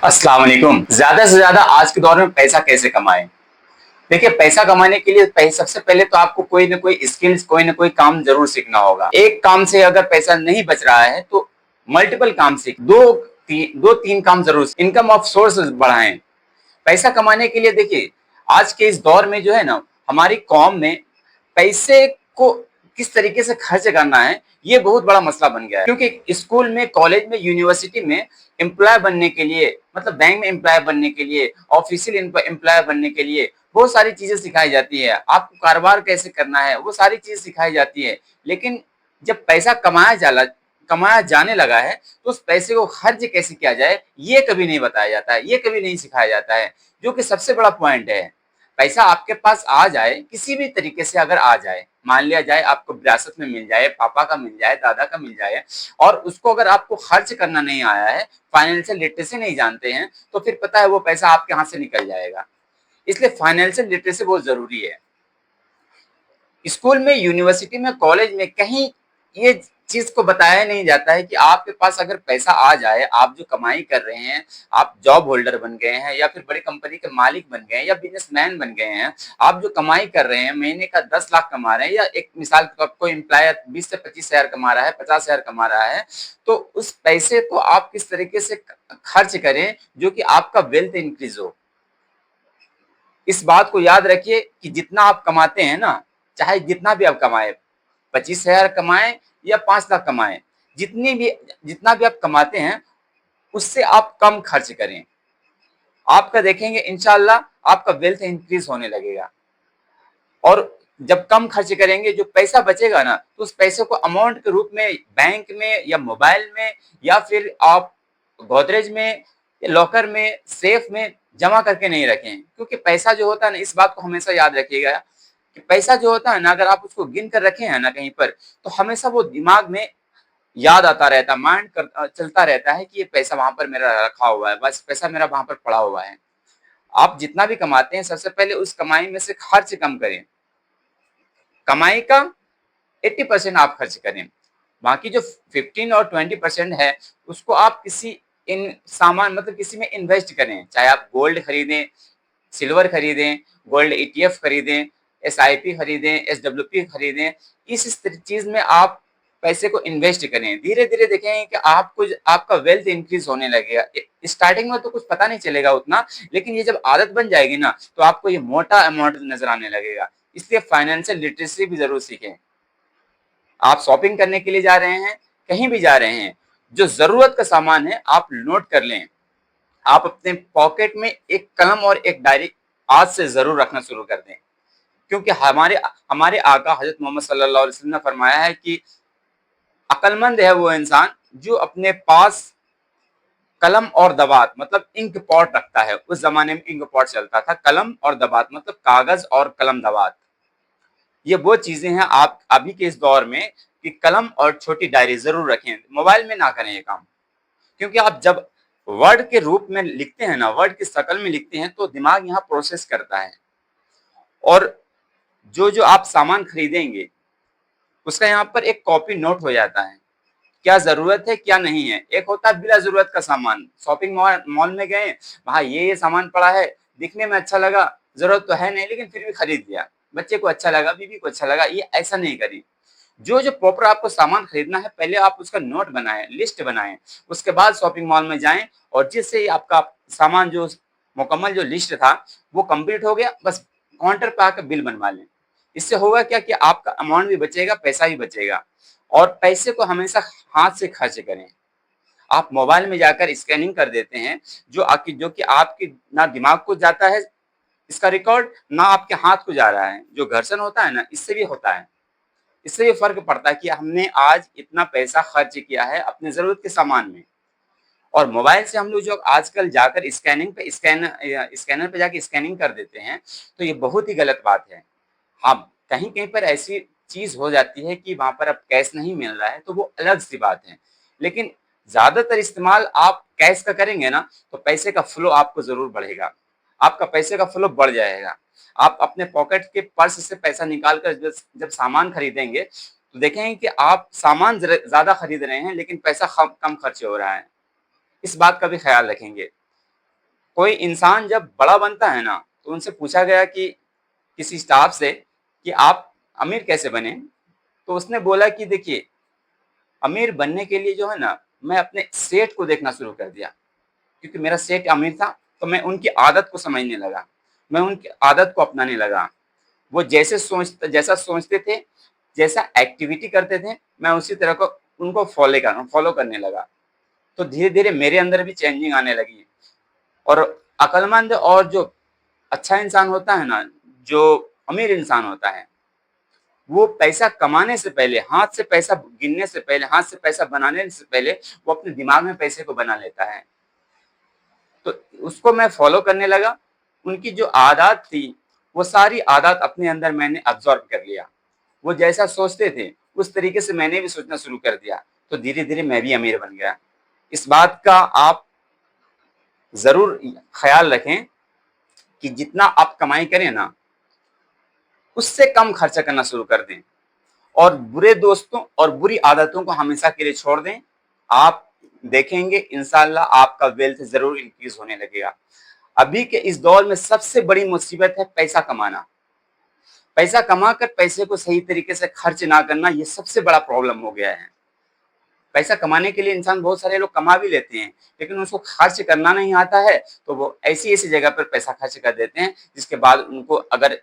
अस्सलाम वालेकुम। ज्यादा से ज्यादा आज के दौर में पैसा कैसे कमाएं? देखिए, पैसा कमाने के लिए सबसे पहले तो आपको कोई ना कोई स्किल्स, कोई ना कोई काम जरूर सीखना होगा। एक काम से अगर पैसा नहीं बच रहा है तो मल्टीपल काम सीख, दो तीन काम जरूर, इनकम ऑफ सोर्स बढ़ाएं। पैसा कमाने के लिए देखिए, आज के इस दौर में जो है ना, हमारी कौम में पैसे को किस तरीके से खर्च करना है, ये बहुत बड़ा मसला बन गया है। क्योंकि स्कूल में, कॉलेज में, यूनिवर्सिटी में एम्प्लॉय बनने के लिए, मतलब बैंक में एम्प्लॉय बनने के लिए, ऑफिशियल एम्प्लॉय बनने के लिए बहुत सारी चीजें सिखाई जाती है। आपको कारोबार कैसे करना है, वो सारी चीज सिखाई जाती है। लेकिन जब पैसा कमाया जाने लगा है तो उस पैसे को खर्च कैसे किया जाए, ये कभी नहीं बताया जाता है, ये कभी नहीं सिखाया जाता है, जो कि सबसे बड़ा पॉइंट है। पैसा आपके पास आ जाए, किसी भी तरीके से अगर आ जाए, मान लिया जाए आपको विरासत में मिल जाए, पापा का मिल जाए, दादा का मिल जाए, और उसको अगर आपको खर्च करना नहीं आया है, फाइनेंशियल लिटरेसी नहीं जानते हैं, तो फिर पता है वो पैसा आपके हाथ से निकल जाएगा। इसलिए फाइनेंशियल लिटरेसी बहुत जरूरी है। स्कूल में, यूनिवर्सिटी में, कॉलेज में कहीं ये चीज को बताया नहीं जाता है कि आपके पास अगर पैसा आ जाए, आप जो कमाई कर रहे हैं, आप जॉब होल्डर बन गए हैं या फिर बड़ी कंपनी के मालिक बन गए हैं या बिजनेसमैन बन गए हैं, आप जो कमाई कर रहे हैं, महीने का 10 लाख कमा रहे हैं, या एक मिसाल के तौर पर कोई एम्प्लॉयर 20 से 25 हजार कमा रहा है, 50 हजार कमा रहा है, तो उस पैसे को आप किस तरीके से खर्च करें जो कि आपका वेल्थ इंक्रीज हो। इस बात को याद रखिए कि जितना आप कमाते हैं ना, चाहे जितना भी आप कमाए, 25 हजार कमाए या 5 लाख कमाए, जितना भी आप कमाते हैं उससे आप कम खर्च करें। आपका देखेंगे इंशाल्लाह आपका वेल्थ इंक्रीज होने लगेगा। और जब कम खर्च करेंगे, जो पैसा बचेगा ना, तो उस पैसे को अमाउंट के रूप में बैंक में या मोबाइल में या फिर आप गोदरेज में, लॉकर में, सेफ में जमा करके नहीं रखें। क्योंकि पैसा जो होता है ना, इस बात को हमेशा याद रखिएगा कि पैसा जो होता है ना, अगर आप उसको गिन कर रखे हैं ना कहीं पर, तो हमेशा वो दिमाग में याद आता रहता है, चलता रहता है कि ये पैसा वहां पर मेरा रखा हुआ है, बस पैसा मेरा वहां पर पड़ा हुआ है। आप जितना भी कमाते हैं, सबसे पहले उस कमाई में से खर्च कम करें। कमाई का 80% आप खर्च करें, बाकी जो 15 और 20% है उसको आप किसी इन सामान, मतलब किसी में इन्वेस्ट करें। चाहे आप गोल्ड खरीदें, सिल्वर खरीदें, गोल्ड ईटीएफ खरीदें, एसआईपी खरीदें, एसडब्ल्यूपी खरीदें, इस चीज में आप पैसे को इन्वेस्ट करें। धीरे धीरे देखेंगे कि आपको आपका वेल्थ इंक्रीज होने लगेगा। स्टार्टिंग में तो कुछ पता नहीं चलेगा उतना, लेकिन ये जब आदत बन जाएगी ना, तो आपको ये मोटा अमाउंट नजर आने लगेगा। इसलिए फाइनेंशियल लिटरेसी भी जरूर सीखें। आप शॉपिंग करने के लिए जा रहे हैं, कहीं भी जा रहे हैं, जो जरूरत का सामान है आप नोट कर लें। आप अपने पॉकेट में एक कलम और एक डायरी आज से जरूर रखना शुरू कर दें। क्योंकि हमारे हमारे आका हजरत मोहम्मद सल्लल्लाहु अलैहि वसल्लम ने फरमाया है कि अक्लमंद है वो इंसान जो अपने पास कलम और दवात, मतलब इंक पॉट रखता है। उस जमाने में इंक पॉट चलता था, कलम और दवात मतलब कागज और कलम दवात। ये वो चीजें हैं आप अभी के इस दौर में कि कलम और छोटी डायरी जरूर रखें। मोबाइल में ना करें ये काम, क्योंकि आप जब वर्ड के रूप में लिखते हैं ना, वर्ड की शक्ल में लिखते हैं, तो दिमाग यहाँ प्रोसेस करता है। और जो जो आप सामान खरीदेंगे उसका यहाँ पर एक कॉपी नोट हो जाता है, क्या जरूरत है क्या नहीं है। एक होता है बिला जरूरत का सामान, शॉपिंग मॉल में गए, वहां ये सामान पड़ा है, दिखने में अच्छा लगा, जरूरत तो है नहीं लेकिन फिर भी खरीद लिया, बच्चे को अच्छा लगा, बीवी को अच्छा लगा, ये ऐसा नहीं करी। जो जो प्रॉपर आपको सामान खरीदना है, पहले आप उसका नोट बनाएं, लिस्ट बनाएं, उसके बाद शॉपिंग मॉल में जाएं, और जिससे आपका सामान जो मुकम्मल जो लिस्ट था वो कंप्लीट हो गया, बस काउंटर पे आकर बिल बनवा लें। इससे होगा क्या कि आपका अमाउंट भी बचेगा, पैसा भी बचेगा। और पैसे को हमेशा हाथ से खर्च करें। आप मोबाइल में जाकर स्कैनिंग कर देते हैं, जो कि आपके ना दिमाग को जाता है इसका रिकॉर्ड, ना आपके हाथ को जा रहा है। जो घर्षण होता है ना, इससे भी होता है। इससे ये फर्क पड़ता है कि हमने आज इतना पैसा खर्च किया है अपने जरूरत के सामान में। और मोबाइल से हम लोग जो आजकल जाकर स्कैनर पे जाकर स्कैनिंग कर देते हैं, तो ये बहुत ही गलत बात है। हाँ, कहीं कहीं पर ऐसी चीज हो जाती है कि वहां पर अब कैश नहीं मिल रहा है, तो वो अलग सी बात है। लेकिन ज्यादातर इस्तेमाल आप कैश का करेंगे ना, तो पैसे का फ्लो आपको जरूर बढ़ेगा, आपका पैसे का फ्लो बढ़ जाएगा। आप अपने पॉकेट के पर्स से पैसा निकाल कर जब सामान खरीदेंगे, तो देखेंगे कि आप सामान ज्यादा खरीद रहे हैं लेकिन पैसा कम खर्च हो रहा है। इस बात का भी ख्याल रखेंगे। कोई इंसान जब बड़ा बनता है ना, तो उनसे पूछा गया कि किसी स्टाफ से कि आप अमीर कैसे बने? तो उसने बोला कि देखिए, अमीर बनने के लिए जो है ना, मैं अपने सेठ को देखना शुरू कर दिया, क्योंकि मेरा सेठ अमीर था, तो मैं उनकी आदत को समझने लगा, मैं उनकी आदत को अपनाने लगा। वो जैसा सोचते थे, जैसा एक्टिविटी करते थे, मैं उसी तरह को उनको फॉलो करने लगा। तो धीरे-धीरे मेरे अंदर भी चेंजिंग आने लगी। और अक्लमंद और जो अच्छा इंसान होता है ना, जो अमीर इंसान होता है, वो पैसा कमाने से पहले, हाथ से पैसा गिनने से पहले, हाथ से पैसा बनाने से पहले, वो अपने दिमाग में पैसे को बना लेता है। तो उसको मैं फॉलो करने लगा। उनकी जो आदत थी, वो सारी आदत अपने अंदर मैंने अब्ज़ॉर्ब कर लिया। वो जैसा सोचते थे, उस तरीके से मैंने भी सोचना शुरू कर दिया। तो धीरे-धीरे मैं भी अमीर बन गया। इस बात का आप ज़रूर ख़्याल रखें कि जितना आप कमाई करें ना, उससे कम खर्चा करना शुरू कर दें और बुरे दोस्तों और बुरी आदतों को हमेशा के लिए छोड़ दें। आप देखेंगे इंशाअल्लाह आपका वेल्थ ज़रूर इंक्रीज़ होने लगेगा। अभी के इस दौर में सबसे बड़ी मुसीबत है पैसा कमाना। पैसा कमाकर पैसे को सही तरीके से खर्च ना करना, ये सबसे बड़ा प्रॉब्लम हो गया है। पैसा कमाने के लिए इंसान बहुत सारे लोग कमा भी लेते हैं, लेकिन उसको खर्च करना नहीं आता है, तो वो ऐसी-ऐसी जगह पर पैसा खर्च कर देते हैं, जिसके बाद उनको अगर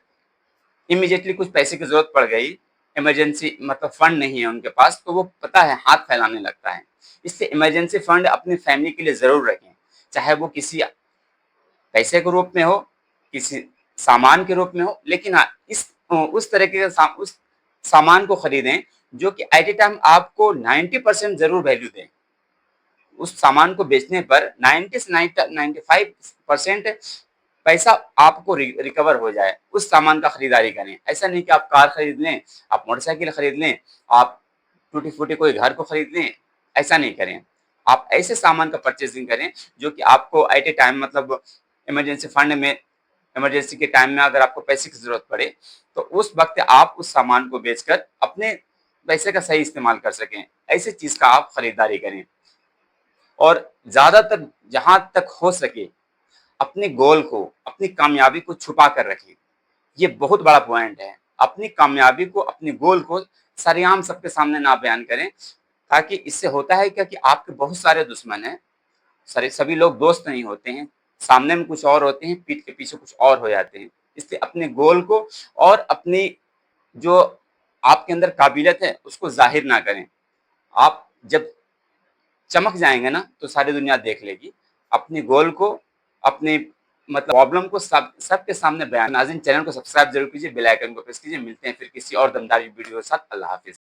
इमीडिएटली कुछ पैसे की ज़रूरत पड़ गई, इमरजेंसी मतलब फंड नहीं है उनके पास, तो वो पता है हाथ फैलाने लगता है। इससे इमरजेंसी फंड अपनी फैमिली के लिए ज़रूर रखें, चाहे वो किसी पैसे के रूप में हो, किसी सामान के रूप में हो, लेकिन हाँ, उस तरीके का उस सामान को खरीदें जो कि एट ए टाइम आपको 90% ज़रूर वैल्यू दें। उस सामान को बेचने पर 90 से 95% पैसा आपको रिकवर हो जाए, उस सामान का खरीदारी करें। ऐसा नहीं कि आप कार खरीद लें, आप मोटरसाइकिल खरीद लें, आप टूटी-फूटी कोई घर को खरीद लें, ऐसा नहीं करें। आप ऐसे सामान का परचेज़िंग करें जो कि आपको एट ए टाइम मतलब इमरजेंसी फंड में इमरजेंसी के टाइम में अगर आपको पैसे की ज़रूरत पड़े, तो उस वक़्त आप उस सामान को बेचकर अपने पैसे का सही इस्तेमाल कर सकें। ऐसी चीज़ का आप खरीदारी करें और ज़्यादातर जहाँ तक हो सके अपने गोल को, अपनी कामयाबी को छुपा कर रखिए। ये बहुत बड़ा पॉइंट है। अपनी कामयाबी को, अपने गोल को सरेआम सबके सामने ना बयान करें, ताकि इससे होता है क्या कि आपके बहुत सारे दुश्मन हैं। सारे सभी लोग दोस्त नहीं होते हैं। सामने में कुछ और होते हैं, पीठ के पीछे कुछ और हो जाते हैं। इसलिए अपने गोल को और अपनी जो आपके अंदर काबिलियत है, उसको ज़ाहिर ना करें। आप जब चमक जाएँगे ना, तो सारी दुनिया देख लेगी। अपने गोल को, अपने मतलब प्रॉब्लम को सबके सामने बयान नाज़रीन, चैनल को सब्सक्राइब ज़रूर कीजिए, बेल आइकन को प्रेस कीजिए। मिलते हैं फिर किसी और दमदार वीडियो के साथ। अल्लाह हाफ़िज़।